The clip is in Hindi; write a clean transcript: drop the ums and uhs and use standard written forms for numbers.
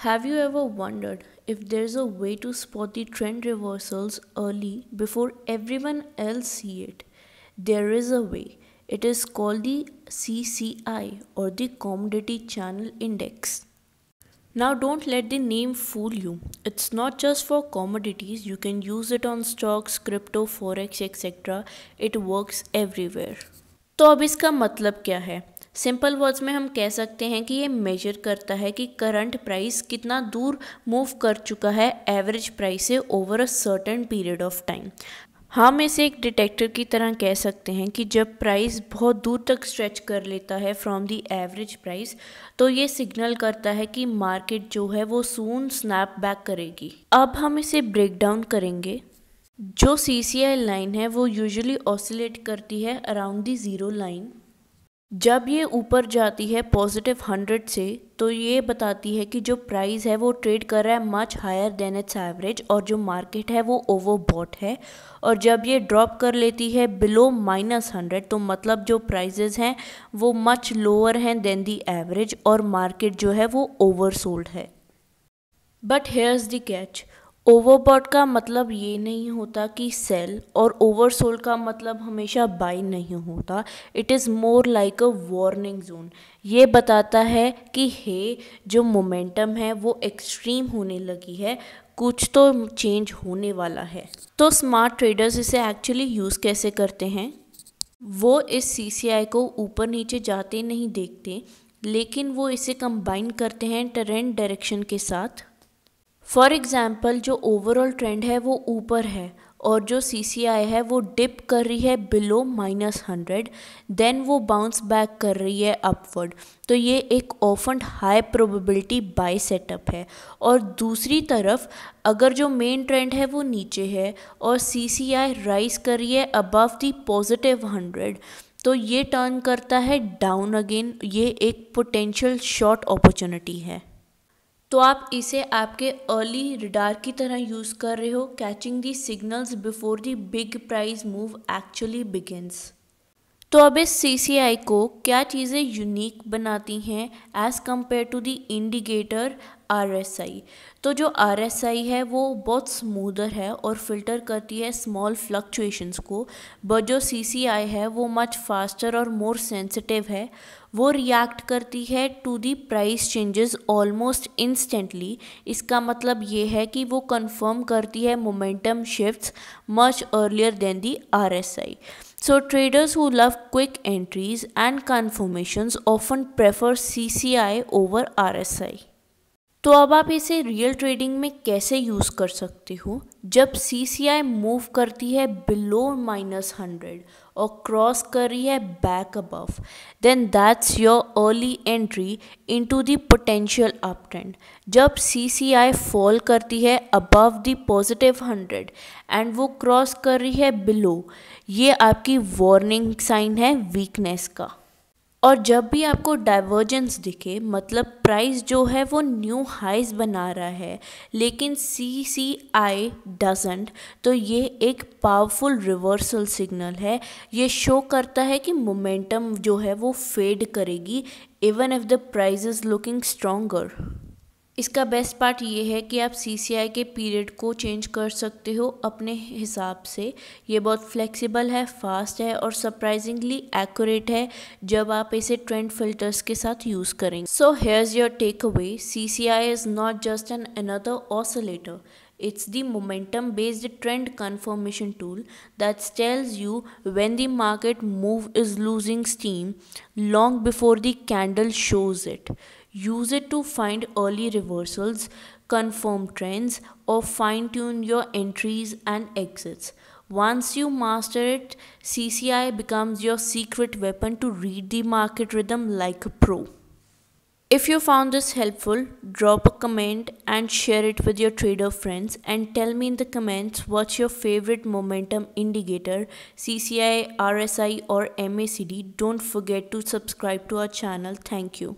Have you ever wondered if there's a way to spot the trend reversals early before everyone else see it? There is a way. It is called the CCI or the Commodity Channel Index. Now don't let the name fool you. It's not just for commodities. You can use it on stocks, crypto, forex, etc. It works everywhere. तो अब इसका मतलब क्या है? सिंपल वर्ड्स में हम कह सकते हैं कि ये मेजर करता है कि करंट प्राइस कितना दूर मूव कर चुका है एवरेज प्राइस से over a certain period of time. हम इसे एक डिटेक्टर की तरह कह सकते हैं कि जब प्राइस बहुत दूर तक स्ट्रेच कर लेता है फ्रॉम द एवरेज प्राइस, तो ये सिग्नल करता है कि मार्केट जो है वो सून स्नैप बैक करेगी। अब हम इसे ब्रेक डाउन करेंगे। जो CCI लाइन है वो यूजुअली ऑसिलेट करती है अराउंड द ज़ीरो लाइन। जब ये ऊपर जाती है +100 से, तो ये बताती है कि जो प्राइस है वो ट्रेड कर रहा है much higher than its average और जो मार्केट है वो ओवरबॉट है। और जब ये ड्रॉप कर लेती है बिलो -100, तो मतलब जो प्राइजेस हैं वो मच लोअर हैं देन दी एवरेज और मार्केट जो है वो ओवरसोल्ड है। But hairs the catch, overbought का मतलब ये नहीं होता कि सेल, और ओवरसोल्ड का मतलब हमेशा बाई नहीं होता। It is more like a warning zone. ये बताता है कि हे, जो मोमेंटम है वो एक्सट्रीम होने लगी है, कुछ तो चेंज होने वाला है। तो स्मार्ट ट्रेडर्स इसे एक्चुअली यूज़ कैसे करते हैं? वो इस CCI को ऊपर नीचे जाते नहीं देखते, लेकिन वो इसे कंबाइन करते हैं ट्रेंड डायरेक्शन के साथ। फॉर एग्ज़ाम्पल, जो ओवरऑल ट्रेंड है वो ऊपर है और जो CCI है वो डिप कर रही है बिलो -100, देन वो बाउंस बैक कर रही है अपवर्ड, तो ये एक often high probability buy setup है। और दूसरी तरफ अगर जो मेन ट्रेंड है वो नीचे है और CCI राइज कर रही है अबव दी +100, तो ये टर्न करता है डाउन अगेन। ये एक पोटेंशियल शॉर्ट अपॉर्चुनिटी है। तो आप इसे आपके अर्ली रडार की तरह यूज़ कर रहे हो, catching the signals before the big price move actually begins. तो अब इस CCI को क्या चीज़ें यूनिक बनाती हैं as compared to the indicator RSI? तो जो RSI है वो बहुत स्मूदर है और फिल्टर करती है स्मॉल फ्लक्चुएशंस को, बट जो CCI है वो मच फास्टर और मोर सेंसिटिव है। वो रिएक्ट करती है to the price changes almost instantly. इसका मतलब ये है कि वो कंफर्म करती है momentum shifts much earlier than the RSI. So traders who love quick entries and confirmations often prefer CCI over RSI. तो अब आप इसे रियल ट्रेडिंग में कैसे यूज़ कर सकते हो? जब CCI मूव करती है बिलो -100 और क्रॉस कर रही है back above, then that's your early entry into the potential up trend. जब CCI फॉल करती है अबव द +100 एंड वो क्रॉस कर रही है बिलो, ये आपकी वार्निंग साइन है वीकनेस का। और जब भी आपको डाइवर्जेंस दिखे, मतलब प्राइस जो है वो न्यू हाइज बना रहा है लेकिन CCI डजंट, तो ये एक पावरफुल रिवर्सल सिग्नल है। ये शो करता है कि मोमेंटम जो है वो फेड करेगी even if the price is looking stronger. इसका बेस्ट पार्ट ये है कि आप CCI के पीरियड को चेंज कर सकते हो अपने हिसाब से। ये बहुत फ्लेक्सिबल है, फास्ट है और सरप्राइजिंगली एक्यूरेट है जब आप इसे ट्रेंड फिल्टर्स के साथ यूज़ करेंगे। So here's your takeaway, CCI is not just an another oscillator. It's the momentum based trend confirmation tool that tells you when the market move is losing steam long before the candle shows it. Use it to find early reversals, confirm trends, or fine tune your entries and exits. Once you master it, CCI becomes your secret weapon to read the market rhythm like a pro. If you found this helpful, drop a comment and share it with your trader friends, and tell me in the comments what's your favorite momentum indicator, CCI, RSI or MACD. Don't forget to subscribe to our channel. Thank you.